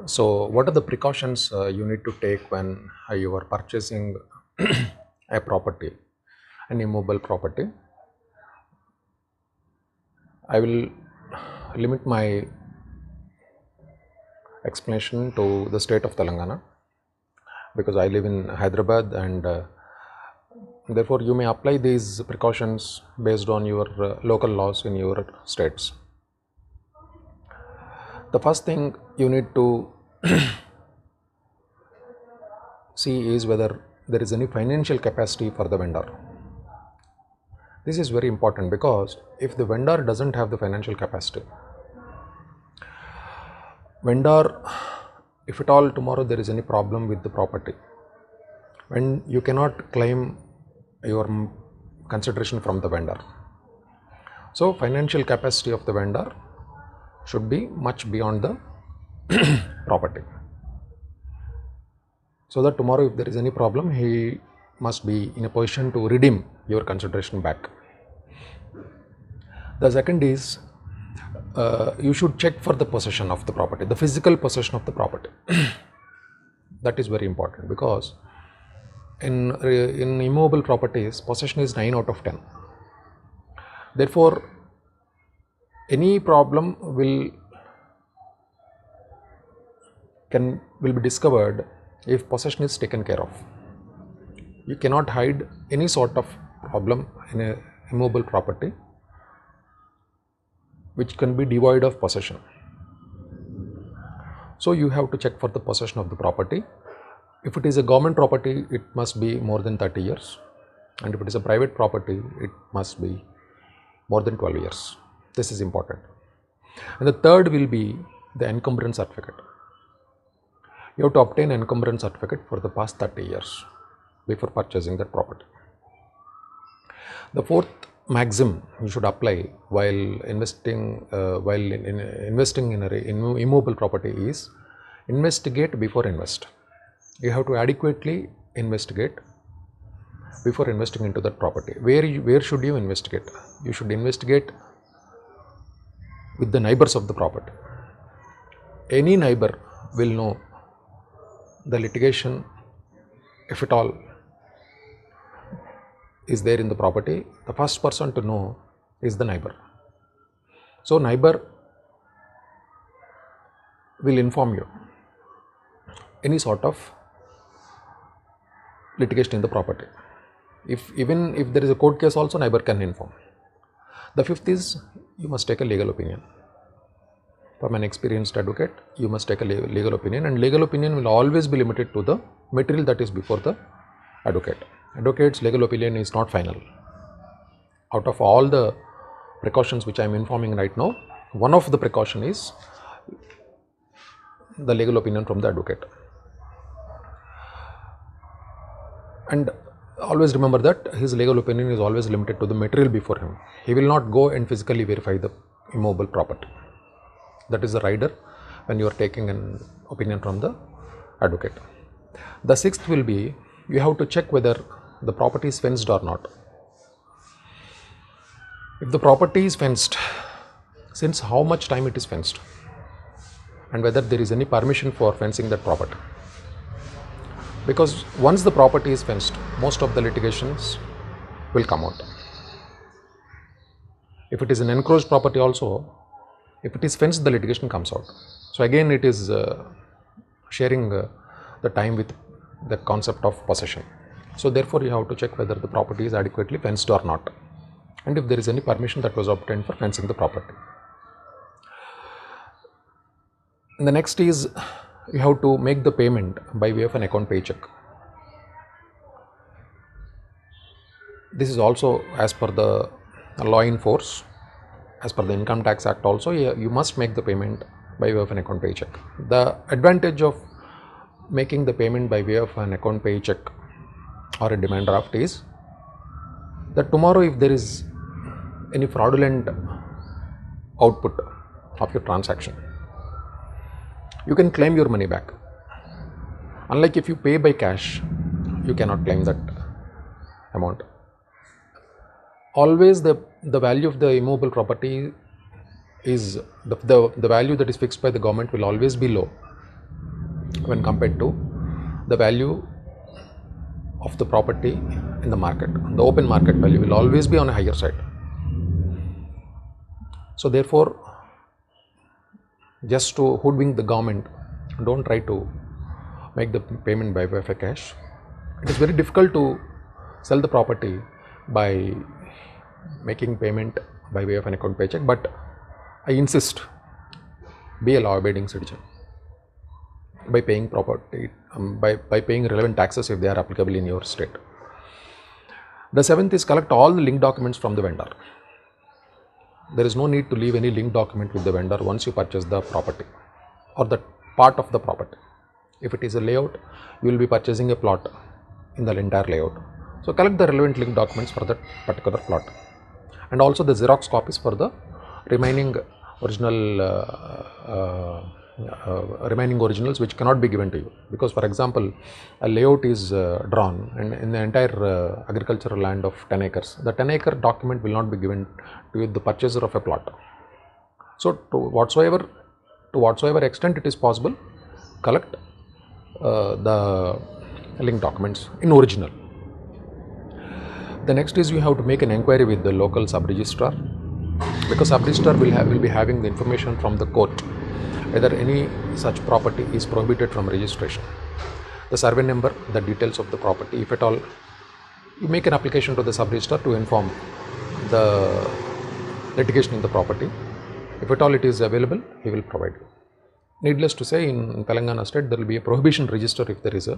So, what are the precautions you need to take when you are purchasing a property, an immobile property? I will limit my explanation to the state of Telangana because I live in Hyderabad, and therefore you may apply these precautions based on your local laws in your states. The first thing you need to see is whether there is any financial capacity for the vendor. This is very important because if the vendor doesn't have the financial capacity, vendor, if at all tomorrow there is any problem with the property, when you cannot claim your consideration from the vendor. So financial capacity of the vendor should be much beyond the property, so that tomorrow if there is any problem, he must be in a position to redeem your consideration back. The second is you should check for the possession of the property, the physical possession of the property. That is very important because in immobile properties, possession is 9 out of 10. Therefore, any problem will be discovered if possession is taken care of. You cannot hide any sort of problem in a immobile property which can be devoid of possession. So you have to check for the possession of the property. If it is a government property, it must be more than 30 years, and if it is a private property, it must be more than 12 years. This is important. And the third will be the encumbrance certificate. You have to obtain an encumbrance certificate for the past 30 years before purchasing that property. The fourth maxim you should apply while investing in an immobile property is investigate before invest. You have to adequately investigate before investing into that property. Where should you investigate? You should investigate with the neighbors of the property. Any neighbor will know the litigation, if at all is there in the property. The first person to know is the neighbor. So neighbor will inform you any sort of litigation in the property. Even if there is a court case also, neighbor can inform. The fifth is you must take a legal opinion. From an experienced advocate, you must take a legal opinion, and legal opinion will always be limited to the material that is before the advocate. Advocate's legal opinion is not final. Out of all the precautions which I am informing right now, one of the precaution is the legal opinion from the advocate. And always remember that his legal opinion is always limited to the material before him. He will not go and physically verify the immobile property. That is the rider when you are taking an opinion from the advocate. The sixth will be you have to check whether the property is fenced or not. If the property is fenced, since how much time it is fenced, and whether there is any permission for fencing that property. Because once the property is fenced, most of the litigations will come out. If it is an enclosed property also, if it is fenced, the litigation comes out. So again, it is sharing the time with the concept of possession. So therefore, you have to check whether the property is adequately fenced or not, and if there is any permission that was obtained for fencing the property. And the next is you have to make the payment by way of an account pay check. This is also as per the law in force, as per the Income Tax Act also, you must make the payment by way of an account pay check. The advantage of making the payment by way of an account pay check or a demand draft is that tomorrow if there is any fraudulent output of your transaction, you can claim your money back. Unlike if you pay by cash, you cannot claim that amount. Always the value of the immobile property is the value that is fixed by the government will always be low. when compared to the value of the property in the market. The open market value will always be on a higher side. So therefore, just to hoodwink the government, don't try to make the payment by way of a cash. It is very difficult to sell the property by making payment by way of an account paycheck, but I insist, be a law-abiding citizen by paying property, by paying relevant taxes if they are applicable in your state. The seventh is collect all the linked documents from the vendor. There is no need to leave any linked document with the vendor once you purchase the property or the part of the property. If it is a layout, you will be purchasing a plot in the entire layout. So collect the relevant linked documents for that particular plot, and also the Xerox copies for the remaining remaining originals which cannot be given to you, because for example a layout is drawn and in the entire agricultural land of 10 acres, the 10-acre document will not be given to you, the purchaser of a plot. So to whatsoever extent it is possible, collect the linked documents in original. The next is you have to make an inquiry with the local sub-registrar, because sub-registrar will be having the information from the court whether any such property is prohibited from registration, the survey number, the details of the property. If at all, you make an application to the sub-registrar to inform the litigation in the property. If at all it is available, he will provide you. Needless to say, in Telangana state there will be a prohibition register. If there is a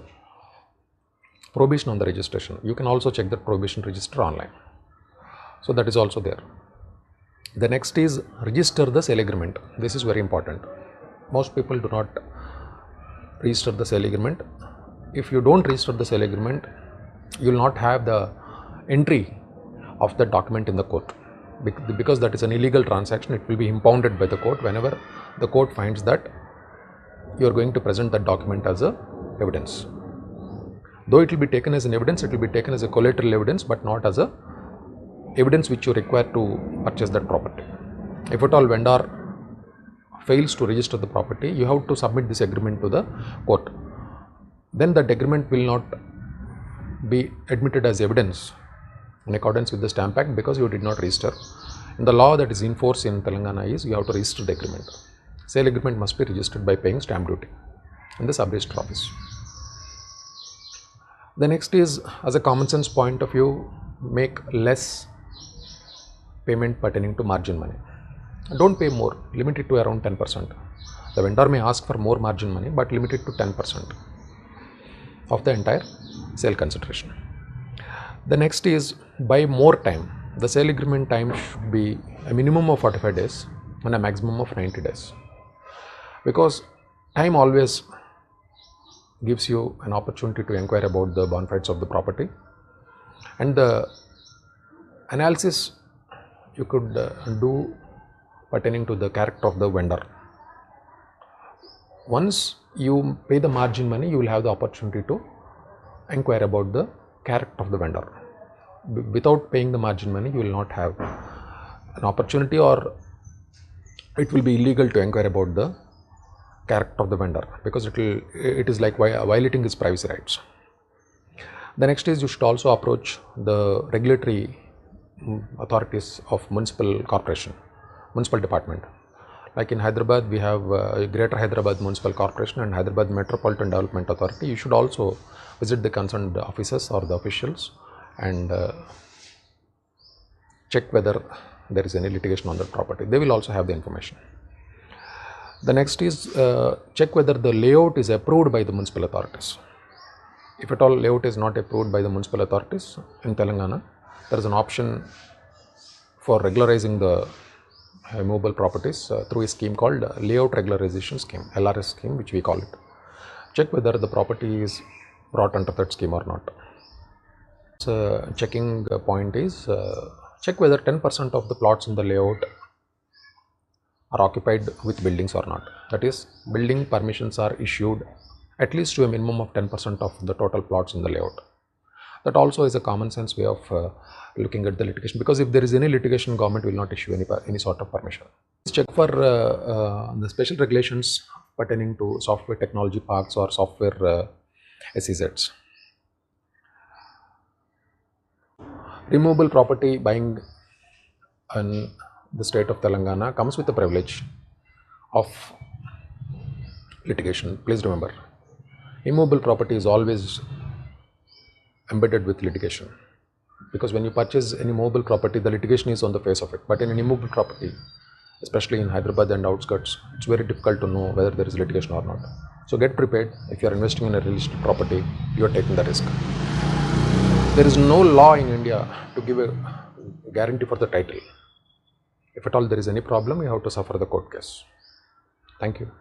prohibition on the registration, you can also check the prohibition register online. So that is also there. The next is register the sale agreement. This is very important. Most people do not register the sale agreement. If you don't register the sale agreement, you will not have the entry of the document in the court, because that is an illegal transaction. It will be impounded by the court whenever the court finds that you are going to present that document as a evidence. Though it will be taken as an evidence, it will be taken as a collateral evidence, but not as a evidence which you require to purchase that property. If at all vendor fails to register the property, you have to submit this agreement to the court. Then that agreement will not be admitted as evidence in accordance with the Stamp Act, because you did not register. And the law that is in force in Telangana is you have to register the agreement. Sale agreement must be registered by paying stamp duty in the sub-registrar office. The next is, as a common sense point of view, make less payment pertaining to margin money. Don't pay more, limit it to around 10%. The vendor may ask for more margin money, but limit it to 10% of the entire sale consideration. The next is buy more time. The sale agreement time should be a minimum of 45 days and a maximum of 90 days. Because time always gives you an opportunity to inquire about the bona fides of the property, and the analysis you could do pertaining to the character of the vendor. Once you pay the margin money, you will have the opportunity to inquire about the character of the vendor. Without paying the margin money, you will not have an opportunity, or it will be illegal to inquire about the character of the vendor, because it is like violating his privacy rights. The next is you should also approach the regulatory authorities of municipal corporation, municipal department. Like in Hyderabad, we have Greater Hyderabad Municipal Corporation and Hyderabad Metropolitan Development Authority. You should also visit the concerned officers or the officials and check whether there is any litigation on that property. They will also have the information. The next is check whether the layout is approved by the municipal authorities. If at all layout is not approved by the municipal authorities in Telangana, there is an option for regularizing the movable properties through a scheme called Layout Regularization Scheme, LRS scheme, which we call it. Check whether the property is brought under that scheme or not. So checking point is check whether 10% of the plots in the layout are occupied with buildings or not. That is, building permissions are issued at least to a minimum of 10% of the total plots in the layout. That also is a common sense way of looking at the litigation, because if there is any litigation, government will not issue any sort of permission. Check for the special regulations pertaining to software technology parks or software SEZs. Removable property buying in the state of Telangana comes with the privilege of litigation. Please remember, immovable property is always embedded with litigation, because when you purchase any movable property, the litigation is on the face of it. But in an immovable property, especially in Hyderabad and outskirts, it's very difficult to know whether there is litigation or not. So get prepared. If you are investing in a real estate property, you are taking the risk. There is no law in India to give a guarantee for the title. If at all there is any problem, you have to suffer the court case. Thank you.